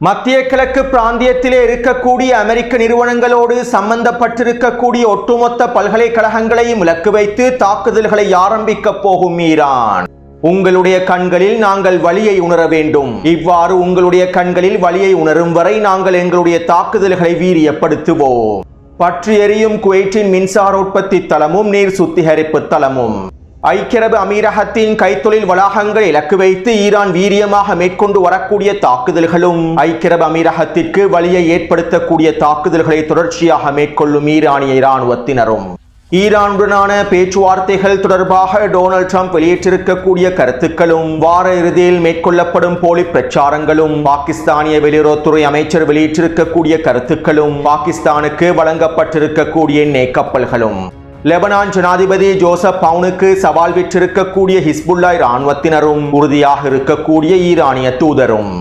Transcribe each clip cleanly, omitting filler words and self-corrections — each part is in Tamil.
மத்திய கிழக்கு பிராந்தியத்திலே இருக்கக்கூடிய அமெரிக்க நிறுவனங்களோடு சம்பந்தப்பட்டிருக்கக்கூடிய ஒட்டுமொத்த பல்கலைக்கழகங்களையும் இலக்கு வைத்து தாக்குதல்களை ஆரம்பிக்க போகும் ஈரான். உங்களுடைய கண்களில் நாங்கள் வலியை உணர வேண்டும். இவ்வாறு உங்களுடைய கண்களில் வலியை உணரும் வரை நாங்கள் எங்களுடைய தாக்குதல்களை வீரியப்படுத்துவோம். பற்றி எரியும் குவைட்டின் மின்சார உற்பத்தி தளமும் நீர் சுத்திகரிப்பு தளமும். ஐக்கிய அரபு அமீரகத்தின் கைத்தொழில் வளாகங்களை இலக்கு வைத்து ஈரான் வீரியமாக மேற்கொண்டு வரக்கூடிய தாக்குதல்களும் ஐக்கிய அரபு அமீரகத்திற்கு வலியை ஏற்படுத்தக்கூடிய தாக்குதல்களை தொடர்ச்சியாக மேற்கொள்ளும் ஈரானிய இராணுவத்தினரும். ஈரானுடனான பேச்சுவார்த்தைகள் தொடர்பாக டொனால்ட் ட்ரம்ப் வெளியிட்டிருக்கக்கூடிய கருத்துக்களும் வார இறுதியில் மேற்கொள்ளப்படும் போலி பிரச்சாரங்களும் பாகிஸ்தானிய வெளியுறவுத்துறை அமைச்சர் வெளியிட்டிருக்கக்கூடிய கருத்துக்களும் பாகிஸ்தானுக்கு வழங்கப்பட்டிருக்கக்கூடிய எண்ணெய் கப்பல்களும் லெபனான் ஜனாதிபதி ஜோசப் பவுனுக்கு சவால் விட்டிருக்கக்கூடிய ஹிஸ்புல்லா இராணுவத்தினரும் உறுதியாக இருக்கக்கூடிய ஈரானிய தூதரும்.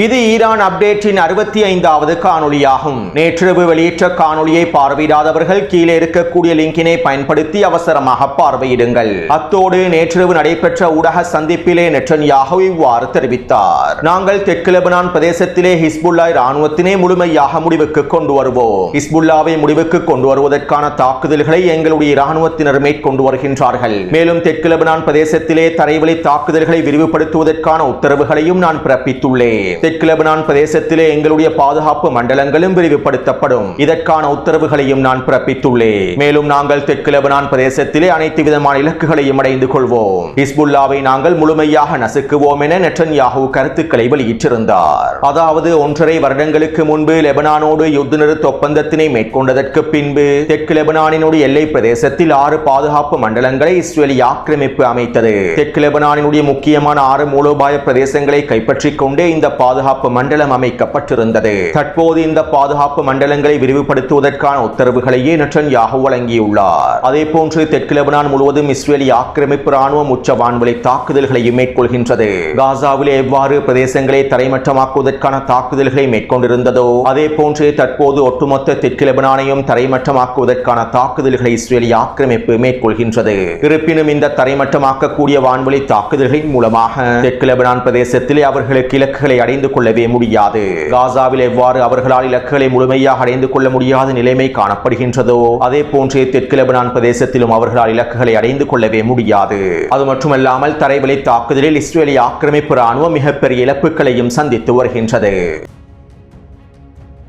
இது ஈரான் அப்டேட்டின் 65வது காணொளியாகும். நேற்றிரவு வெளியிட்ட காணொளியை பார்வையிடாதவர்கள் கீழே இருக்கக்கூடிய லிங்கினை பயன்படுத்தி அவசரமாக பார்வையிடுங்கள். அத்தோடு நேற்றிரவு நடைபெற்ற ஊடக சந்திப்பிலே நெட்டன்யாஹூ இவ்வாறு தெரிவித்தார். நாங்கள் தெற்கு லெபனான் பிரதேசத்திலே ஹிஸ்புல்லா இராணுவத்தினை முழுமையாக முடிவுக்கு கொண்டு வருவோம். ஹிஸ்புல்லாவை முடிவுக்கு கொண்டு வருவதற்கான தாக்குதல்களை எங்களுடைய இராணுவத்தினர் மேற்கொண்டு வருகின்றார்கள். மேலும் தெற்கு லெபனான் பிரதேசத்திலே தரைவழி தாக்குதல்களை விரிவுபடுத்துவதற்கான உத்தரவுகளையும் நான் பிறப்பித்துள்ளேன். தெற்கு லெபனான் பிரதேசத்திலே எங்களுடைய பாதுகாப்பு மண்டலங்களும் விரிவுபடுத்தப்படும். இதற்கான உத்தரவுகளையும் நான் பிறப்பித்துள்ளேன். மேலும் நாங்கள் தெற்கு லெபனான் பிரதேசத்திலே அனைத்து விதமான இலக்குகளையும் அடைந்து கொள்வோம். ஹிஸ்புல்லாவை நாங்கள் முழுமையாக நசுக்குவோம் என நெட்டன்யாஹூ கருத்துக்களை வெளியிட்டிருந்தார். அதாவது 1.5 வருடங்களுக்கு முன்பு லெபனானோடு யுத்த நிறுத்த ஒப்பந்தத்தினை மேற்கொண்டதற்கு பின்பு தெற்கு லெபனானினுடைய எல்லை பிரதேசத்தில் 6 பாதுகாப்பு மண்டலங்களை இஸ்ரேல் ஆக்கிரமிப்பு அமைத்தது. தெற்கு லெபனானினுடைய முக்கியமான 6 மூலோபாய பிரதேசங்களை கைப்பற்றிக் கொண்டே இந்த பாதுகாப்பு மண்டலம் அமைக்கப்பட்டிருந்தது. தற்போது இந்த பாதுகாப்பு மண்டலங்களை விரிவுபடுத்துவதற்கான உத்தரவுகளையே நெட்டன்யாஹூ வழங்கியுள்ளார். அதே போன்று தெற்கு லெபனான் முழுவதும் இஸ்ரேலி ஆக்கிரமிப்பு ராணுவம் உச்ச வான்வழி தாக்குதல்களையும் மேற்கொள்கின்றது. காசாவிலே எவ்வாறு பிரதேசங்களை தரைமட்டமாக்குவதற்கான தாக்குதல்களை மேற்கொண்டிருந்ததோ அதே போன்று தற்போது ஒட்டுமொத்த தெற்கு லெபனானையும் தரைமட்டமாக்குவதற்கான தாக்குதல்களை இஸ்ரேலி ஆக்கிரமிப்பு மேற்கொள்கின்றது. இருப்பினும் இந்த தரைமட்டமாக்கக்கூடிய வான்வழி தாக்குதல்களின் மூலமாக தெற்கு லெபனான் பிரதேசத்திலே அவர்களுக்கு இலக்குகளை அடைந்து கொள்ளவே முடியாது. காசாவில் எவ்வாறு அவர்களால் இலக்குகளை முழுமையாக அடைந்து கொள்ள முடியாத நிலைமை காணப்படுகின்றதோ அதே போன்றே தெற்கு லெபனான் பிரதேசத்திலும் அவர்களால் இலக்குகளை அடைந்து கொள்ளவே முடியாது. அது மட்டுமல்லாமல் தரைவழி தாக்குதலில் இஸ்ரேலிய ஆக்கிரமிப்பு ராணுவம் மிகப்பெரிய இழப்புகளையும் சந்தித்து வருகின்றது.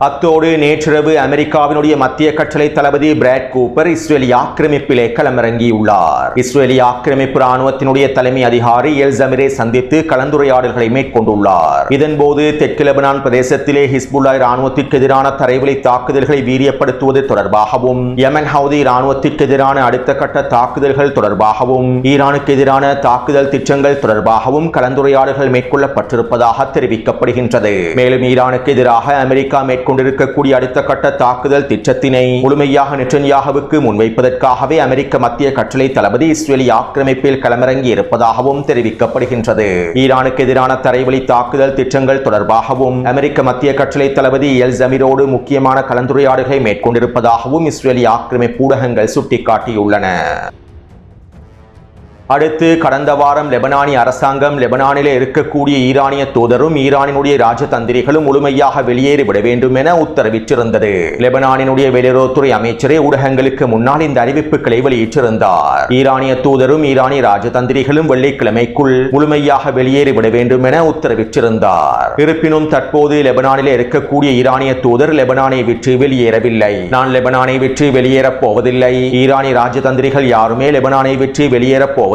அத்தோடு நேற்றிரவு அமெரிக்காவினுடைய மத்திய கட்டளை தளபதி பிராட் கூப்பர் இஸ்ரேலிய ஆக்கிரமிப்பிலே களமிறங்கியுள்ளார். இஸ்ரேலிய ஆக்கிரமிப்பு ராணுவத்தினுடைய தலைமை அதிகாரி எல் ஜமீரை சந்தித்து கலந்துரையாடல்களை மேற்கொண்டுள்ளார். இதன்போது தெற்கு லெபனான் பிரதேசத்திலே ஹிஸ்புல்லா ராணுவத்திற்கு எதிரான தரைவழி தாக்குதல்களை வீரியப்படுத்துவது தொடர்பாகவும் யமன் ஹவுதி ராணுவத்திற்கு எதிரான அடுத்த கட்ட தாக்குதல்கள் தொடர்பாகவும் ஈரானுக்கு எதிரான தாக்குதல் திட்டங்கள் தொடர்பாகவும் கலந்துரையாடல்கள் மேற்கொள்ளப்பட்டிருப்பதாக தெரிவிக்கப்படுகின்றது. மேலும் ஈரானுக்கு எதிராக அமெரிக்கா கொண்டிருக்கக்கூடிய அடுத்த கட்ட தாக்குதல் திட்டத்தினை முழுமையாக நெட்டன்யாஹூவுக்கு முன்வைப்பதற்காகவே அமெரிக்க மத்திய கட்டளை தளபதி இஸ்ரேலிய ஆக்கிரமிப்பில் களமிறங்கி இருப்பதாகவும் தெரிவிக்கப்படுகின்றது. ஈரானுக்கு எதிரான தரைவழி தாக்குதல் திட்டங்கள் தொடர்பாகவும் அமெரிக்க மத்திய கட்டளை தளபதி எல் ஜமீரோடு முக்கியமான கலந்துரையாடல்களை மேற்கொண்டிருப்பதாகவும் இஸ்ரேலிய ஆக்கிரமிப்பு ஊடகங்கள் சுட்டிக்காட்டியுள்ளன. அடுத்து கடந்த வாரம் லெபனானிய அரசாங்கம் லெபனானிலே இருக்கக்கூடிய ஈரானிய தூதரும் ஈரானினுடைய ராஜதந்திரிகளும் முழுமையாக வெளியேறிவிட வேண்டும் என உத்தரவிட்டிருந்தது. லெபனானினுடைய வெளியுறவுத்துறை அமைச்சரே ஊடகங்களுக்கு முன்னால் இந்த அறிவிப்புகளை வெளியிட்டிருந்தார். ஈரானிய தூதரும் ஈரானிய ராஜதந்திரிகளும் வெள்ளிக்கிழமைக்குள் முழுமையாக வெளியேறிவிட வேண்டும் என உத்தரவிட்டிருந்தார். இருப்பினும் தற்போது லெபனானிலே இருக்கக்கூடிய ஈரானிய தூதர் லெபனானை விட்டு வெளியேறவில்லை. நான் லெபனானை விட்டு வெளியேறப் போவதில்லை. ஈரானிய ராஜதந்திரிகள் யாருமே லெபனானை விட்டு வெளியேறப் போவதில்லை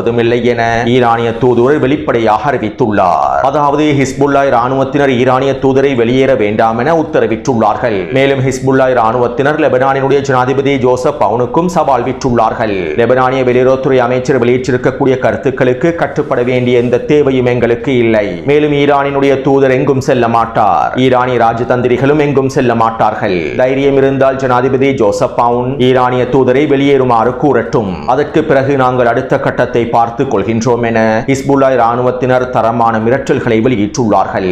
என ஈரானிய தூதர் வெளிப்படையாக அறிவித்துள்ளார். அதாவது ஹிஸ்புல்லா ராணுவத்தினர் ஈரானிய தூதரை வெளியேற வேண்டாம் என உத்தரவிட்டுள்ளார்கள். மேலும் ஹிஸ்புல்லா ராணுவத்தினர் லெபனானினுடைய ஜனாதிபதி ஜோசப் பவுனுக்கும் சவால் விட்டுள்ளார்கள். லெபனானிய வெளியுறவுத்துறை அமைச்சர் வெளியிட்டிருக்கக்கூடிய கருத்துக்களுக்கு கட்டுப்பட வேண்டிய எந்த தேவையும் எங்களுக்கு இல்லை. மேலும் ஈரானினுடைய தூதர் எங்கும் செல்ல மாட்டார். ஈரானிய ராஜதந்திரிகளும் எங்கும் செல்ல மாட்டார்கள். தைரியம் இருந்தால் ஜனாதிபதி ஜோசப் பவுன் ஈரானிய தூதரை வெளியேறுமாறு கூறட்டும். அதற்கு பிறகு நாங்கள் அடுத்த கட்டத்தை பார்த்துக் கொள்கின்றோம் என ஹிஸ்புல்லா ராணுவத்தினர் தரமான மிரட்டல்களை வெளியிட்டுள்ளார்கள்.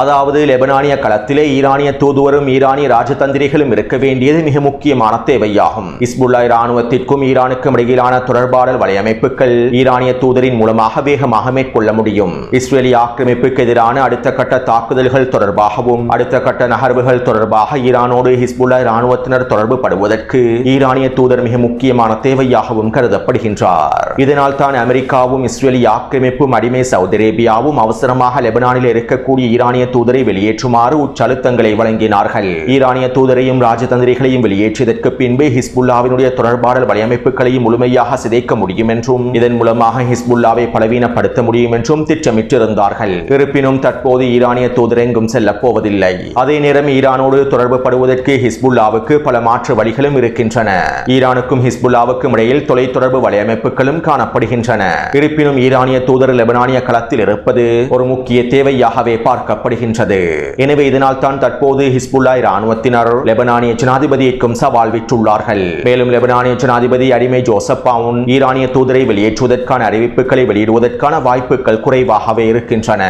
அதாவது லெபனானிய களத்திலே ஈரானிய தூதுவரும் ஈரானிய ராஜதந்திரிகளும் இருக்க வேண்டியது மிக முக்கியமான தேவையாகும். ஹிஸ்புல்லா இராணுவத்திற்கும் ஈரானுக்கும் இடையிலான தொடர்பாடல் வலையமைப்புகள் ஈரானிய தூதரின் மூலமாக வேகமாக மேற்கொள்ள முடியும். இஸ்ரேலிய ஆக்கிரமிப்புக்கு எதிரான அடுத்த கட்ட தாக்குதல்கள் தொடர்பாகவும் அடுத்த கட்ட நகர்வுகள் தொடர்பாக ஈரானோடு ஹிஸ்புல்லா இராணுவத்தினர் தொடர்பு படுவதற்கு ஈரானிய தூதர் மிக முக்கியமான தேவையாகவும் கருதப்படுகின்றார். இதனால் தான் அமெரிக்காவும் இஸ்ரேலிய ஆக்கிரமிப்பும் அடிமை சவுதி அரேபியாவும் அவசரமாக லெபனானில் இருக்கக்கூடிய ஈரானிய தூதரை வெளியேற்றுமாறு உச்சழுத்தங்களை வழங்கினார்கள். ஈரானிய தூதரையும் ராஜதந்திரிகளையும் வெளியேற்றியதற்கு பின்பு ஹிஸ்புல்லாவினுடைய தொடர்பாடல் வலையமைப்புகளையும் முழுமையாக சிதைக்க முடியும் என்றும் இதன் மூலமாக ஹிஸ்புல்லாவை பலவீனப்படுத்த முடியும் என்றும் திட்டமிட்டிருந்தார்கள். இருப்பினும் தற்போது ஈரானிய தூதர் எங்கும் செல்ல போவதில்லை. அதே நேரம் ஈரானோடு தொடர்பு படுவதற்கு ஹிஸ்புல்லாவுக்கு பல மாற்று வழிகளும் இருக்கின்றன. ஈரானுக்கும் ஹிஸ்புல்லாவுக்கும் இடையில் தொலைத்தொடர்பு வலையமைப்புகளும் காணப்படுகின்றன. இருப்பினும் ஈரானிய தூதர் லெபனானிய களத்தில் இருப்பது ஒரு முக்கிய தேவையாகவே பார்க்கப்படுகின்றது. எனவே இதனால் தான் தற்போது ஹிஸ்புல்லா இராணுவத்தினர் லெபனானிய ஜனாதிபதிக்கும் சவால் விட்டுள்ளார்கள். மேலும் லெபனானிய ஜனாதிபதி அடிமை ஜோசப் அவுன் ஈரானிய தூதரை வெளியேற்றுவதற்கான அறிவிப்புகளை வெளியிடுவதற்கான வாய்ப்புகள் குறைவாகவே இருக்கின்றன.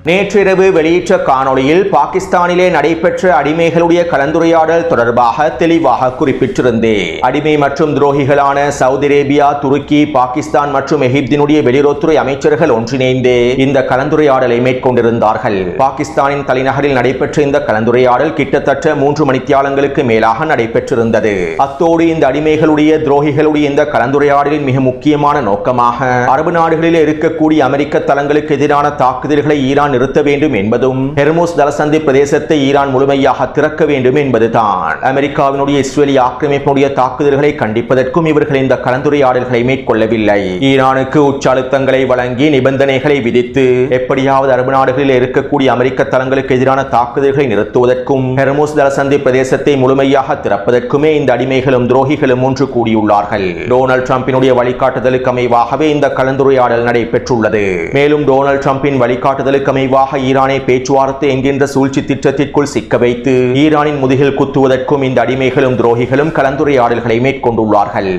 நேற்றிரவு வெளியிட்ட காணொளியில் பாகிஸ்தானிலே நடைபெற்ற அடிமைகளுடைய கலந்துரையாடல் தொடர்பாக தெளிவாக குறிப்பிட்டிருந்தேன். அடிமை மற்றும் துரோகிகளான சவுதி அரேபியா, துருக்கி, பாகிஸ்தான் மற்றும் எகிப்தினுடைய வெளியுறவுத்துறை அமைச்சர்கள் ஒன்றிணைந்து இந்த கலந்துரையாடலை மேற்கொண்டிருந்தார்கள். பாகிஸ்தானின் தலைநகரில் நடைபெற்ற இந்த கலந்துரையாடல் கிட்டத்தட்ட 3 மணித்தியாலங்களுக்கு மேலாக நடைபெற்றிருந்தது. அத்தோடு இந்த அடிமைகளுடைய துரோகிகளுடைய இந்த கலந்துரையாடலின் மிக முக்கியமான நோக்கமாக அரபு நாடுகளில் இருக்கக்கூடிய அமெரிக்க தளங்களுக்கு எதிரான தாக்குதல்களை ஈரான் நிறுத்த வேண்டும் என்பதும் ஹெர்முஸ் ஜலசந்தி பிரதேசத்தை ஈரான் முழுமையாக திறக்க வேண்டும் என்பதுதான். அமெரிக்காவினுடைய இஸ்ரேலிய ஆக்கிரமிப்புடைய தாக்குதல்களை கண்டிப்பதற்கும் இவர்கள் இந்த கலந்துரையாடல்களை மேற்கொள்ளவில்லை. ஈரானுக்கு உச்சழுத்தங்களை வழங்கி நிபந்தனைகளை விதித்து எப்படியாவது அரபு நாடுகளில் இருக்கக்கூடிய அமெரிக்க தளங்களுக்கு எதிரான தாக்குதல்களை நிறுத்துவதற்கும் ஹெர்முஸ் ஜலசந்தி பிரதேசத்தை முழுமையாக திறப்பதற்குமே இந்த அடிமைகளும் துரோகிகளும் ஒன்று கூடியுள்ளார்கள். டொனால்ட் ட்ரம்பினுடைய வழிகாட்டுதலுக்கு அமைவாகவே இந்த கலந்துரையாடல் நடைபெற்றுள்ளது. மேலும் டொனால்ட் ட்ரம்பின் வழிகாட்டுதலுக்கு ஈரானை பேச்சுவார்த்தை என்கின்ற சூழ்ச்சி திட்டத்திற்குள் சிக்க வைத்து ஈரானின் முதுகில் குத்துவதற்கும் இந்த அடிமைகளும் துரோகிகளும் கலந்துரையாடல்களை மேற்கொண்டுள்ளார்கள்.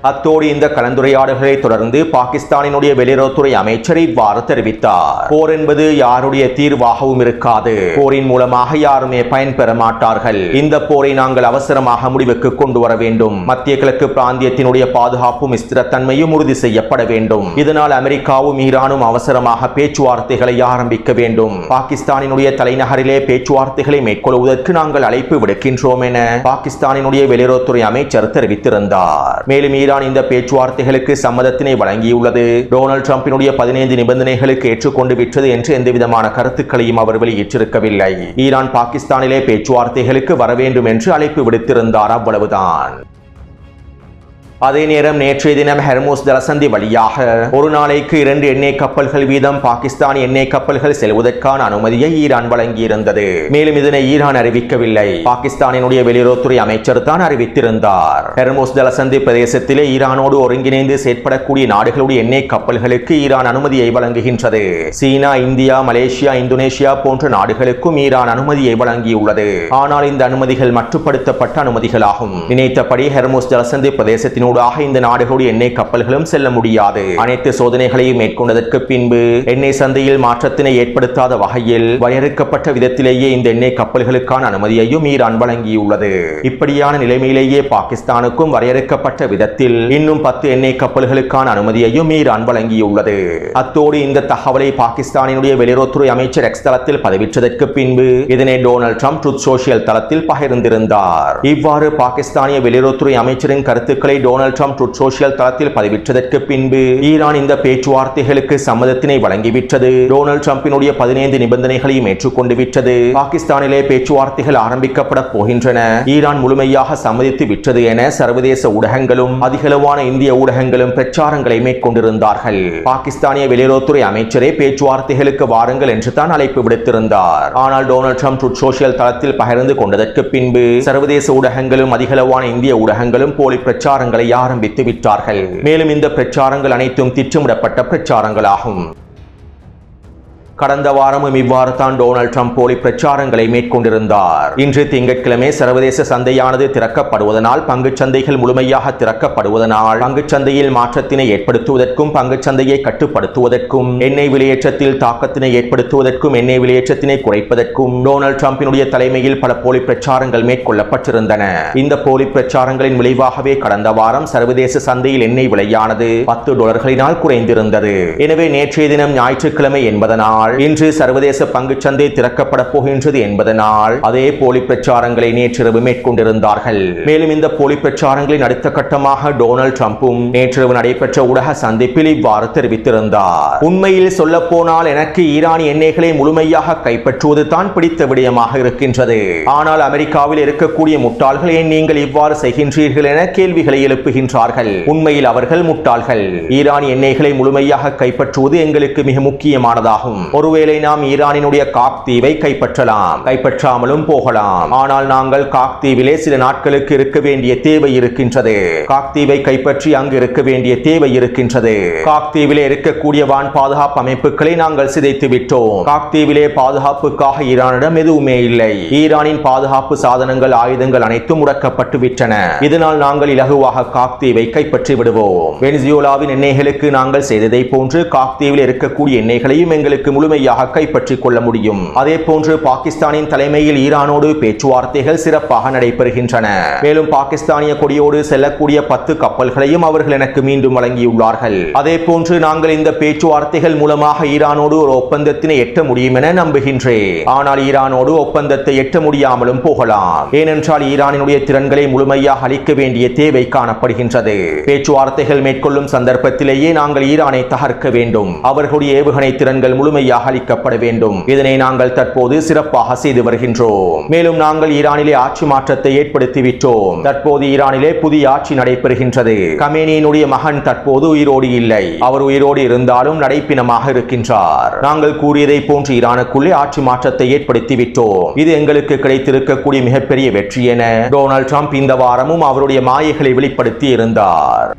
அத்தோடு இந்த கலந்துரையாடல்களை தொடர்ந்து பாகிஸ்தானினுடைய வெளியுறவுத்துறை அமைச்சர் இவ்வாறு தெரிவித்தார். போர் என்பது யாருடைய தீர்வாகவும் இருக்காது. போரின் மூலமாக யாருமே பயன்பெற மாட்டார்கள். இந்த போரை நாங்கள் அவசரமாக முடிவுக்கு கொண்டு வர வேண்டும். மத்திய கிழக்கு பிராந்தியத்தினுடைய பாதுகாப்பும் ஸ்திரத்தன்மையும் உறுதி செய்யப்பட வேண்டும். இதனால் அமெரிக்காவும் ஈரானும் அவசரமாக பேச்சுவார்த்தைகளை ஆரம்பிக்க வேண்டும். பாகிஸ்தானினுடைய தலைநகரிலே பேச்சுவார்த்தைகளை மேற்கொள்வதற்கு நாங்கள் அழைப்பு விடுக்கின்றோம் என பாகிஸ்தானினுடைய வெளியுறவுத்துறை அமைச்சர் தெரிவித்திருந்தார். மேலும் ஈரான் இந்த பேச்சுவார்த்தைகளுக்கு சம்மதத்தினை வழங்கியுள்ளது. டொனால்ட் ட்ரம்பினுடைய 15 நிபந்தனைகளுக்கு ஏற்றுக்கொண்டு விட்டது என்று எந்தவிதமான கருத்துக்களையும் அவர் வெளியிட்டிருக்கவில்லை. ஈரான் பாகிஸ்தானிலே பேச்சுவார்த்தைகளுக்கு வர வேண்டும் என்று அழைப்பு விடுத்திருந்தார், அவ்வளவுதான். அதே நேரம் நேற்றைய தினம் ஹெர்முஸ் ஜலசந்தி வழியாக ஒரு நாளைக்கு 2 எண்ணெய் கப்பல்கள் வீதம் பாகிஸ்தான் எண்ணெய் கப்பல்கள் செல்வதற்கான அனுமதியை ஈரான் வழங்கியிருந்தது. மேலும் இதனை ஈரான் அறிவிக்கவில்லை. பாகிஸ்தானினுடைய வெளியுறவுத்துறை அமைச்சர் தான் அறிவித்திருந்தார். ஹெர்முஸ் ஜலசந்தி பிரதேசத்திலே ஈரானோடு ஒருங்கிணைந்து செயற்படக்கூடிய நாடுகளுடைய எண்ணெய் கப்பல்களுக்கு ஈரான் அனுமதியை வழங்குகின்றது. சீனா, இந்தியா, மலேசியா, இந்தோனேஷியா போன்ற நாடுகளுக்கும் ஈரான் அனுமதியை வழங்கியுள்ளது. ஆனால் இந்த அனுமதிகள் மட்டுப்படுத்தப்பட்ட அனுமதிகளாகும். நினைத்தபடி ஹெர்முஸ் ஜலசந்தி பிரதேசத்தின் இந்த நாடுகளுடைய எண்ணெய் கப்பல்களும் செல்ல முடியாது. அனைத்து சோதனைகளையும் மேற்கொண்டதற்கு பின்பு எண்ணெய் சந்தையில் மாற்றத்தினை ஏற்படுத்தாத வகையில் வரையறுக்கப்பட்ட விதத்திலேயே இந்த எண்ணெய் கப்பல்களுக்கான அனுமதியையும் ஈரான் வழங்கியுள்ளது. இப்படியான நிலைமையிலேயே பாகிஸ்தானுக்கும் வரையறுக்கப்பட்ட விதத்தில் இன்னும் 10 எண்ணெய் கப்பல்களுக்கான அனுமதியையும் ஈரான் வழங்கியுள்ளது. அத்தோடு இந்த தகவலை பாகிஸ்தானினுடைய வெளியுறவுத்துறை அமைச்சர் எக்ஸ் தளத்தில் பதிவிட்டதற்கு பின்பு இதனை டொனால்ட் ட்ரம்ப் ட்ரூத் சோஷியல் தளத்தில் பகிர்ந்திருந்தார். இவ்வாறு பாகிஸ்தானிய வெளியுறவுத்துறை அமைச்சரின் கருத்துக்களை டொனால்ட் ட்ரம்ப் ட்ரூத் சோஷியல் தளத்தில் பதிவிட்டதற்கு பின்பு ஈரான் இந்த பேச்சுவார்த்தைகளுக்கு சம்மதத்தினை வழங்கிவிட்டது. டொனால்ட் ட்ரம்பினுடைய 15 நிபந்தனைகளையும் ஏற்றுக்கொண்டு விட்டது. பாகிஸ்தானிலே பேச்சுவார்த்தைகள் ஆரம்பிக்கப்பட போகின்றன. ஈரான் முழுமையாக சம்மதித்து விட்டது என சர்வதேச ஊடகங்களும் அதிகளவான இந்திய ஊடகங்களும் பிரச்சாரங்களை மேற்கொண்டிருந்தார்கள். பாகிஸ்தானிய வெளியுறவுத்துறை அமைச்சரே பேச்சுவார்த்தைகளுக்கு வாருங்கள் என்று தான் அழைப்பு விடுத்திருந்தார். ஆனால் டொனால்ட் ட்ரம்ப் ட்ரூத் சோஷியல் தளத்தில் பகிர்ந்து கொண்டதற்கு பின்பு சர்வதேச ஊடகங்களும் அதிகளவான இந்திய ஊடகங்களும் போலி பிரச்சாரங்களை ஆரம்பித்து விட்டார்கள். மேலும் இந்த பிரச்சாரங்கள் அனைத்தும் திட்டமிடப்பட்ட பிரச்சாரங்களாகும். கடந்த வாரமும் இவ்வாறு தான் டொனால்ட் ட்ரம்ப் போலி பிரச்சாரங்களை மேற்கொண்டிருந்தார். இன்று திங்கட்கிழமை சர்வதேச சந்தையானது திறக்கப்படுவதனால் பங்குச்சந்தைகள் முழுமையாக திறக்கப்படுவதனால் பங்குச்சந்தையில் மாற்றத்தினை ஏற்படுத்துவதற்கும் பங்குச்சந்தையை கட்டுப்படுத்துவதற்கும் எண்ணெய் விலையேற்றத்தில் தாக்கத்தினை ஏற்படுத்துவதற்கும் எண்ணெய் விலையேற்றத்தினை குறைப்பதற்கும் டொனால்ட் ட்ரம்பினுடைய தலைமையில் பல போலி பிரச்சாரங்கள் மேற்கொள்ளப்பட்டிருந்தன. இந்த போலி பிரச்சாரங்களின் விளைவாகவே கடந்த வாரம் சர்வதேச சந்தையில் எண்ணெய் விலையானது $10 குறைந்திருந்தது. எனவே நேற்றைய தினம் ஞாயிற்றுக்கிழமை என்பதனால் இன்று சர்வதேச பங்குச்சந்தை திறக்கப்பட போகின்றது என்பதனால் அதே போலி பிரச்சாரங்களை நேற்றிரவு மேற்கொண்டிருந்தார்கள். மேலும் இந்த போலி பிரச்சாரங்களின் அடுத்த கட்டமாக டொனால்ட் ட்ரம்பும் நேற்றிரவு நடைபெற்ற ஊடக சந்திப்பில் இவ்வாறு தெரிவித்திருந்தார். உண்மையில் சொல்ல போனால் எனக்கு ஈரான் எண்ணெய்களை முழுமையாக கைப்பற்றுவது தான் பிடித்த விடயமாக இருக்கின்றது. ஆனால் அமெரிக்காவில் இருக்கக்கூடிய முட்டாள்கள் ஏன் நீங்கள் இவ்வாறு செய்கின்றீர்கள் என கேள்விகளை எழுப்புகின்றார்கள். உண்மையில் அவர்கள் முட்டாள்கள். ஈரான் எண்ணெய்களை முழுமையாக கைப்பற்றுவது எங்களுக்கு மிக முக்கியமானதாகும். ஒருவேளை நாம் ஈரானினுடைய காக் தீவை கைப்பற்றலாம், கைப்பற்றாமலும் போகலாம். ஆனால் நாங்கள் காக் தீவிலே சில நாட்களுக்கு இருக்க வேண்டிய தேவை இருக்கின்றது. காக் தீவை கைப்பற்றி அங்கு இருக்க வேண்டிய தேவை இருக்கின்றது. காக் தீவிலே இருக்கக்கூடிய வான் பாதுகாப்பு அமைப்புகளை நாங்கள் சிதைத்து விட்டோம். காக் தீவிலே பாதுகாப்புக்காக ஈரானிடம் எதுவுமே இல்லை. ஈரானின் பாதுகாப்பு சாதனங்கள், ஆயுதங்கள் அனைத்தும் முடக்கப்பட்டு விட்டன. இதனால் நாங்கள் இலகுவாக காக் தீவை கைப்பற்றி விடுவோம். வெனிசுவேலாவின் எண்ணெய்களுக்கு நாங்கள் செய்ததை போன்று காக் தீவில் இருக்கக்கூடிய எண்ணெய்களையும் எங்களுக்கு முழுமையாக கைப்பற்றிக் கொள்ள முடியும். அதே போன்று பாகிஸ்தானின் தலைமையில் ஈரானோடு பேச்சுவார்த்தைகள் சிறப்பாக நடைபெறுகின்றன. மேலும் பாகிஸ்தானிய கொடியோடு செல்லக்கூடிய 10 கப்பல்களையும் அவர்கள் எனக்கு மீண்டும் வழங்கியுள்ளார்கள். அதே போன்று நாங்கள் இந்த பேச்சுவார்த்தைகள் மூலமாக ஈரானோடு ஒரு ஒப்பந்தத்தினை எட்ட முடியும் என நம்புகின்றேன். ஆனால் ஈரானோடு ஒப்பந்தத்தை எட்ட முடியாமலும் போகலாம். ஏனென்றால் ஈரானினுடைய திறன்களை முழுமையாக அளிக்க வேண்டிய தேவை காணப்படுகின்றது. பேச்சுவார்த்தைகள் மேற்கொள்ளும் சந்தர்ப்பத்திலேயே நாங்கள் ஈரானை தகர்க்க வேண்டும். அவர்களுடைய ஏவுகணை திறன்கள் முழுமையாக அளிக்கப்பட வேண்டும். இதனை நாங்கள் தற்போது சிறப்பாக செய்து வருகின்றோம். மேலும் நாங்கள் ஈரானிலே ஆட்சி மாற்றத்தை ஏற்படுத்திவிட்டோம். தற்போது ஈரானிலே புதிய ஆட்சி நடைபெறுகின்றது. கமேனியினுடைய மகன் தற்போது உயிரோடு இல்லை. அவர் உயிரோடு இருந்தாலும் நடைப்பினமாக இருக்கின்றார். நாங்கள் கூறியதை போன்று ஈரானுக்குள்ளே ஆட்சி மாற்றத்தை ஏற்படுத்திவிட்டோம். இது எங்களுக்கு கிடைத்திருக்கக்கூடிய மிகப்பெரிய வெற்றி என டொனால்ட் ட்ரம்ப் இந்த வாரமும் அவருடைய மாயைகளை வெளிப்படுத்தி இருந்தார்.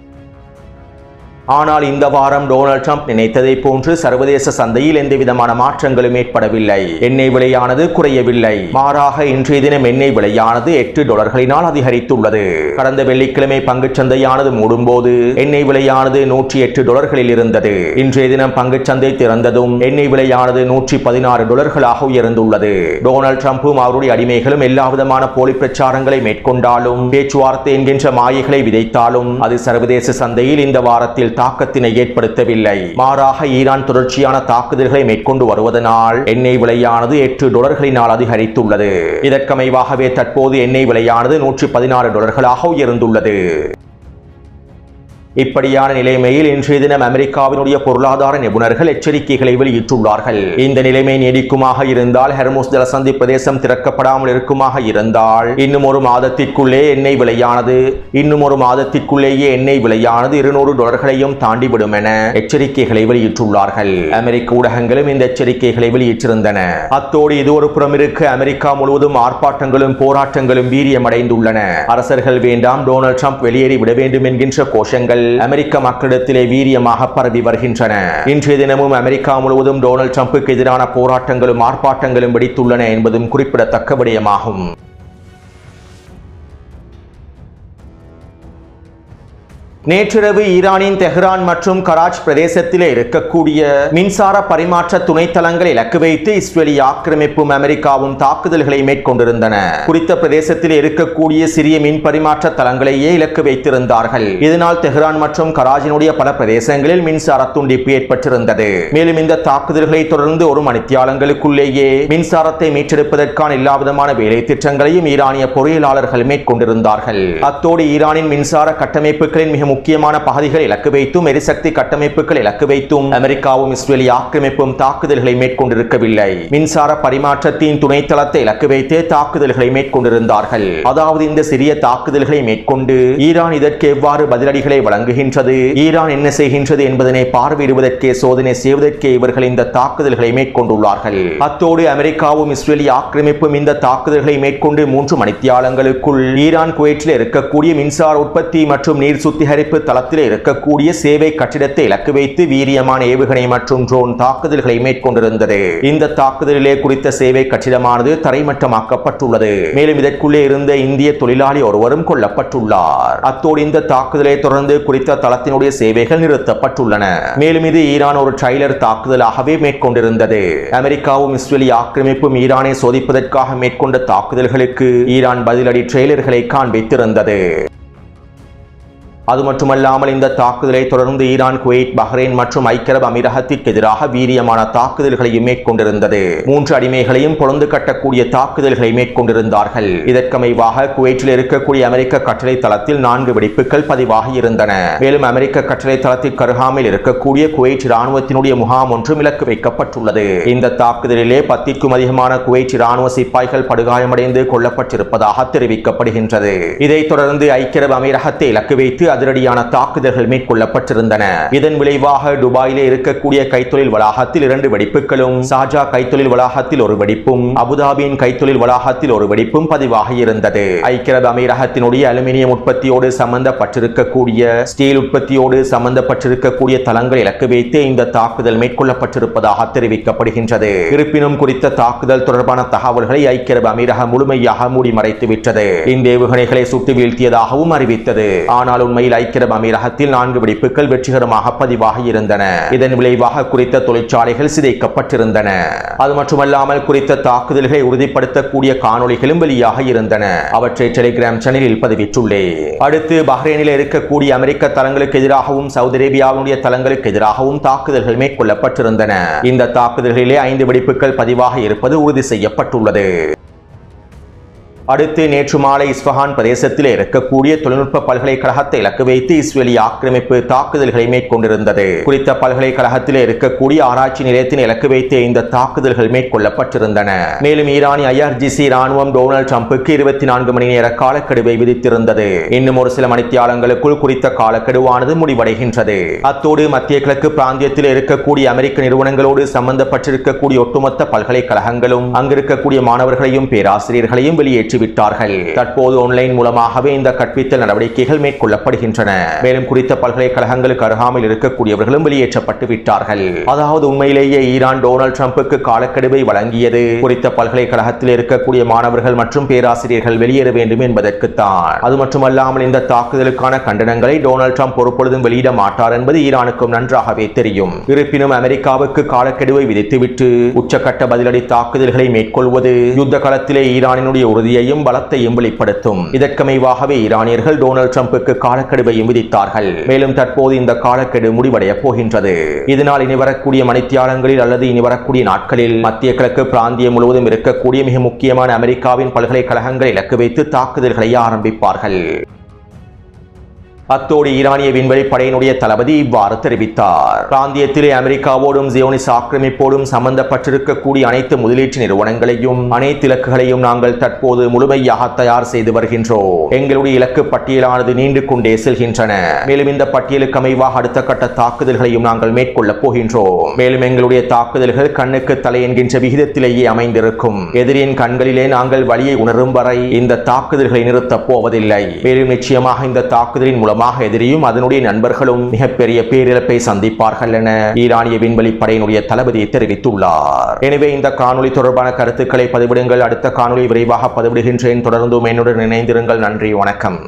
ஆனால் இந்த வாரம் டொனால்ட் ட்ரம்ப் நினைத்ததை போன்று சர்வதேச சந்தையில் எந்தவிதமான மாற்றங்களும் ஏற்படவில்லை. எண்ணெய் விலையானது குறையவில்லை. மாறாக இன்றைய தினம் எண்ணெய் விலையானது $8 அதிகரித்துள்ளது. கடந்த வெள்ளிக்கிழமை பங்குச்சந்தையானது மூடும்போது எண்ணெய் விலையானது $108 இருந்தது. இன்றைய தினம் பங்குச்சந்தை திறந்ததும் எண்ணெய் விலையானது $116 உயர்ந்துள்ளது. டொனால்ட் ட்ரம்பும் அவருடைய அடிமைகளும் எல்லா விதமான போலி பிரச்சாரங்களை மேற்கொண்டாலும், பேச்சுவார்த்தை என்கின்ற மாயைகளை விதைத்தாலும் அது சர்வதேச சந்தையில் இந்த வாரத்தில் தாக்கத்தினை ஏற்படுத்தவில்லை. மாறாக ஈரான் தொடர்ச்சியான தாக்குதல்களை மேற்கொண்டு வருவதனால் எண்ணெய் விலையானது $8 அதிகரித்துள்ளது. இதற்கமைவாகவே தற்போது எண்ணெய் விலையானது $116 உயர்ந்துள்ளது. இப்படியான நிலைமையில் இன்றைய தினம் அமெரிக்காவினுடைய பொருளாதார நிபுணர்கள் எச்சரிக்கைகளை வெளியிட்டுள்ளார்கள். இந்த நிலைமை நீடிக்குமாக இருந்தால், ஹெர்முஸ் ஜலசந்தி பிரதேசம் திறக்கப்படாமல் இருக்குமாக இருந்தால் இன்னும் ஒரு மாதத்திற்குள்ளே எண்ணெய் விலையானது $200 தாண்டிவிடும் என எச்சரிக்கைகளை வெளியிட்டுள்ளார்கள். அமெரிக்க ஊடகங்களும் இந்த எச்சரிக்கைகளை வெளியிட்டிருந்தன. அத்தோடு இது ஒரு புறம் இருக்க, அமெரிக்கா முழுவதும் ஆர்ப்பாட்டங்களும் போராட்டங்களும் வீரியமடைந்துள்ளன. அரசர்கள் வேண்டாம், டொனால்ட் ட்ரம்ப் வெளியேறி விட வேண்டும் என்கின்ற கோஷங்கள் அமெரிக்க மக்களிடத்திலே வீரியமாக பரவி வருகின்றன. இன்றைய தினமும் அமெரிக்கா முழுவதும் டொனால்ட் ட்ரம்புக்கு எதிரான போராட்டங்களும் ஆர்ப்பாட்டங்களும் வெடித்துள்ளன என்பதும் குறிப்பிடத்தக்க விடயமாகும். நேற்றிரவு ஈரானின் தெஹ்ரான் மற்றும் கராச் பிரதேசத்திலே இருக்கக்கூடிய மின்சார பரிமாற்ற துணைத்தளங்களை இலக்கு வைத்து இஸ்ரேலிய ஆக்கிரமிப்பும் அமெரிக்காவும் தாக்குதல்களை மேற்கொண்டிருந்தன. குறித்த பிரதேசத்தில் இருக்கக்கூடிய சிறிய மின் பரிமாற்ற தளங்களையே இலக்கு வைத்திருந்தார்கள். இதனால் தெஹ்ரான் மற்றும் கராஜினுடைய பல பிரதேசங்களில் மின்சார துண்டிப்பு ஏற்பட்டிருந்தது. மேலும் இந்த தாக்குதல்களை தொடர்ந்து ஒரு மணித்தியாலங்களுக்குள்ளேயே மின்சாரத்தை மீட்டெடுப்பதற்கான எல்லாவிதமான வேலை திட்டங்களையும் ஈரானிய பொறியியலாளர்கள் மேற்கொண்டிருந்தார்கள். அத்தோடு ஈரானின் மின்சார கட்டமைப்புகளின் மிக முக்கியமான பகுதிகளை இலக்கு வைத்தும், எரிசக்தி கட்டமைப்புகள் இலக்கு வைத்தும் அமெரிக்காவும் இஸ்ரேலிய ஆக்கிரமிப்பும் தாக்குதல்களை மேற்கொண்டிருக்கவில்லை. மின்சார பரிமாற்றத்தின் துணைத்தளத்தை இலக்கு வைத்தே தாக்குதல்களை மேற்கொண்டிருந்தார்கள். அதாவது இந்த சிறிய தாக்குதல்களை மேற்கொண்டு ஈரான் இதற்கு எவ்வாறு பதிலடிகளை வழங்குகின்றது, ஈரான் என்ன செய்கின்றது என்பதனை பார்வையிடுவதற்கே, சோதனை செய்வதற்கே இவர்கள் இந்த தாக்குதல்களை மேற்கொண்டுள்ளார்கள். அத்தோடு அமெரிக்காவும் இஸ்ரேலிய ஆக்கிரமிப்பும் இந்த தாக்குதல்களை மேற்கொண்டு 3 மணித்தியாலங்களுக்குள் ஈரான் குவைட்டில் இருக்கக்கூடிய மின்சார உற்பத்தி மற்றும் நீர் சுத்திகரிப்பு கட்டமைப்பு தளத்தில் இருக்கக்கூடிய சேவை கட்டிடத்தை இலக்கு வைத்து வீரியமான ஏவுகணை மற்றும் ட்ரோன் தாக்குதல்களை மேற்கொண்டிருந்தது. இந்த தாக்குதலிலே குறித்த சேவை கட்டிடமானது தரைமட்டமாக்கப்பட்டுள்ளது. மேலும் இதற்குள்ளே இருந்த இந்திய தொழிலாளி ஒருவரும் கொல்லப்பட்டுள்ளார். அத்தோடு இந்த தாக்குதலை தொடர்ந்து குறித்த தளத்தினுடைய சேவைகள் நிறுத்தப்பட்டுள்ளன. மேலும் இது ஈரான் ஒரு ட்ரைலர் தாக்குதலாகவே மேற்கொண்டிருந்தது. அமெரிக்காவும் இஸ்ரேலிய ஆக்கிரமிப்பும் ஈரானை சோதிப்பதற்காக மேற்கொண்ட தாக்குதல்களுக்கு ஈரான் பதிலடி ட்ரெய்லர்களை காண்பித்திருந்தது. அது மட்டுமல்லாமல் இந்த தாக்குதலை தொடர்ந்து ஈரான், குவைத், பஹ்ரைன் மற்றும் ஐக்கிய அரபு அமீரகத்திற்கு எதிராக வீரியமான தாக்குதல்களையும் மேற்கொண்டிருந்தது. 3 அடிமைகளையும் பொழந்து கட்டக்கூடிய தாக்குதல்களை மேற்கொண்டிருந்தார்கள். இதற்கமைவாக குவைத்தில் இருக்கக்கூடிய அமெரிக்க கட்டளை தளத்தில் 4 வெடிப்புகள் பதிவாகி இருந்தன. மேலும் அமெரிக்க கட்டளை தளத்திற்கு அருகாமையில் இருக்கக்கூடிய குவைத் இராணுவத்தினுடைய முகாம் ஒன்றும் இலக்கு வைக்கப்பட்டுள்ளது. இந்த தாக்குதலிலே 10க்கும் அதிகமான குவைத் இராணுவ சிப்பாய்கள் படுகாயமடைந்து கொல்லப்பட்டிருப்பதாக தெரிவிக்கப்படுகின்றது. இதைத் தொடர்ந்து ஐக்கிய அரபு அமீரகத்தை இலக்கு வைத்து அதிரடியான தாக்குதல்கள் மேற்கொள்ளப்பட்டிருந்தன. இதன் விளைவாக துபாயிலே இருக்கக்கூடிய கைத்தொழில் வளாகத்தில் 2 வெடிப்புகளும், ஷார்ஜா கைத்தொழில் வளாகத்தில் 1 வெடிப்பும், அபுதாபியின் கைத்தொழில் வளாகத்தில் 1 வெடிப்பும் பதிவாகி இருந்தது. ஐக்கிய அரபு அமீரகத்தினுடைய அலுமினியம் உற்பத்தியோடு சம்பந்தப்பட்டிருக்கக்கூடிய, ஸ்டீல் உற்பத்தியோடு சம்பந்தப்பட்டிருக்கக்கூடிய தளங்கள் இலக்கு வைத்து இந்த தாக்குதல் மேற்கொள்ளப்பட்டிருப்பதாக தெரிவிக்கப்படுகின்றது. இருப்பினும் குறித்த தாக்குதல் தொடர்பான தகவல்களை ஐக்கிய அரபு அமீரகம் முழுமையாக மூடி மறைத்துவிட்டது. இந்த ஏவுகணைகளை சுட்டு வீழ்த்தியதாகவும் அறிவித்தது. ஆனால் உண்மையில் ஐக்கிய அரபு அமீரகத்தில் 4 வெடிப்புகள் வெற்றிகரமாக பதிவாகி இருந்தன. இதன் விளைவாக குறித்த தொழிற்சாலைகள் சிதைக்கப்பட்டிருந்தன. அது மட்டுமல்லாமல் குறித்த தாக்குதல்களை உறுதிப்படுத்தக்கூடிய காணொளிகளும் வெளியாக இருந்தன. அவற்றை டெலிகிராம் சேனலில் பதிவிட்டுள்ளேன். அடுத்து பஹ்ரைனில் இருக்கக்கூடிய அமெரிக்க தளங்களுக்கு எதிராகவும் சவுதி அரேபியாவுடைய தளங்களுக்கு எதிராகவும் தாக்குதல்கள் மேற்கொள்ளப்பட்டிருந்தன. இந்த தாக்குதல்களிலே 5 வெடிப்புகள் பதிவாக இருப்பது உறுதி செய்யப்பட்டுள்ளது. அடுத்து நேற்று மாலை இஸ்ஃபஹான் பிரதேசத்தில் இருக்கக்கூடிய தொழில்நுட்ப பல்கலைக்கழகத்தை இலக்கு வைத்து இஸ்ரேலிய ஆக்கிரமிப்பு தாக்குதல்களை மேற்கொண்டிருந்தது. குறித்த பல்கலைக்கழகத்தில் இருக்கக்கூடிய ஆராய்ச்சி நிலையத்தின் இலக்கு வைத்து இந்த தாக்குதல்கள் மேற்கொள்ளப்பட்டிருந்தன. மேலும் ஈரானிய IRGC ராணுவம் டொனால்ட் ட்ரம்புக்கு 24 மணி நேர காலக்கெடுவை விதித்திருந்தது. இன்னும் ஒரு சில மணித்தியாலங்களுக்குள் குறித்த காலக்கெடுவானது முடிவடைகின்றது. அத்தோடு மத்திய கிழக்கு பிராந்தியத்தில் இருக்கக்கூடிய அமெரிக்க நிறுவனங்களோடு சம்பந்தப்பட்டிருக்கக்கூடிய ஒட்டுமொத்த பல்கலைக்கழகங்களும் அங்கிருக்கக்கூடிய மாணவர்களையும் பேராசிரியர்களையும் வெளியேற்றி விட்டார்கள். தற்போது ஆன்லைன் மூலமாகவே இந்த கற்பித்தல் நடவடிக்கைகள் மேற்கொள்ளப்படுகின்றன. மேலும் குறித்த பல்கலைக்கழகங்களுக்கு அருகாமையில் இருக்கக்கூடியவர்களும் வெளியேற்றப்பட்டு விட்டார்கள். அதாவது உண்மையிலேயே ஈரான் டொனால்ட் ட்ரம்புக்கு காலக்கெடுவை வழங்கியது குறித்த பல்கலைக்கழகத்தில் இருக்கக்கூடிய மாணவர்கள் மற்றும் பேராசிரியர்கள் வெளியேற வேண்டும் என்பதற்குத்தான். அது மட்டுமல்லாமல் இந்த தாக்குதலுக்கான கண்டனங்களை டொனால்ட் ட்ரம்ப் ஒருபொழுதும் வெளியிட மாட்டார் என்பது ஈரானுக்கும் நன்றாகவே தெரியும். இருப்பினும் அமெரிக்காவுக்கு காலக்கெடுவை விதித்துவிட்டு உச்சக்கட்ட பதிலடி தாக்குதல்களை மேற்கொள்வது யுத்த காலத்திலே ஈரானினுடைய உறுதியை பலத்தையும் வெளிப்படுத்தும். இதற்கமைவாகவே ஈரானியர்கள் டொனால்ட் ட்ரம்புக்கு காலக்கெடுவையும் விதித்தார்கள். மேலும் தற்போது இந்த காலக்கெடு முடிவடைய போகின்றது. இதனால் இனி வரக்கூடிய மணித்தியாலங்களில் அல்லது இனி வரக்கூடிய நாட்களில் மத்திய கிழக்கு பிராந்தியம் முழுவதும் இருக்கக்கூடிய மிக முக்கியமான அமெரிக்காவின் பல்கலைக்கழகங்களை இலக்கு வைத்து தாக்குதல்களை ஆரம்பிப்பார்கள். அத்தோடு ஈரானிய விண்வெளி படையினுடைய தளபதி இவ்வாறு தெரிவித்தார். பிராந்தியத்திலே அமெரிக்காவோடும் ஜியோனிஸ் ஆக்கிரமிப்போடும் சம்பந்தப்பட்டிருக்கக்கூடிய அனைத்து முதலீட்டு நிறுவனங்களையும் அனைத்து இலக்குகளையும் நாங்கள் தற்போது முழுமையாக தயார் செய்து வருகின்றோம். எங்களுடைய இலக்கு பட்டியலானது நீண்டு கொண்டே செல்கின்றன. மேலும் இந்த பட்டியலுக்கு அமைவாக அடுத்த கட்ட தாக்குதல்களையும் நாங்கள் மேற்கொள்ளப் போகின்றோம். மேலும் எங்களுடைய தாக்குதல்கள் கண்ணுக்கு தலை என்கின்ற விகிதத்திலேயே அமைந்திருக்கும். எதிரியின் கண்களிலே நாங்கள் வலியை உணரும் வரை இந்த தாக்குதல்களை நிறுத்தப் போவதில்லை. மேலும் நிச்சயமாக இந்த தாக்குதலின் மூலம் எதிரியும் அதனுடைய நண்பர்களும் மிகப்பெரிய பேரிழப்பை சந்திப்பார்கள் என ஈரானிய விண்வெளி படையினுடைய தளபதி தெரிவித்துள்ளார். எனவே இந்த காணொளி தொடர்பான கருத்துக்களை பதிவிடுங்கள். அடுத்த காணொளி விரைவாக பதிவிடுகின்றேன். தொடர்ந்தும் என்னுடன் இணைந்திருங்கள். நன்றி, வணக்கம்.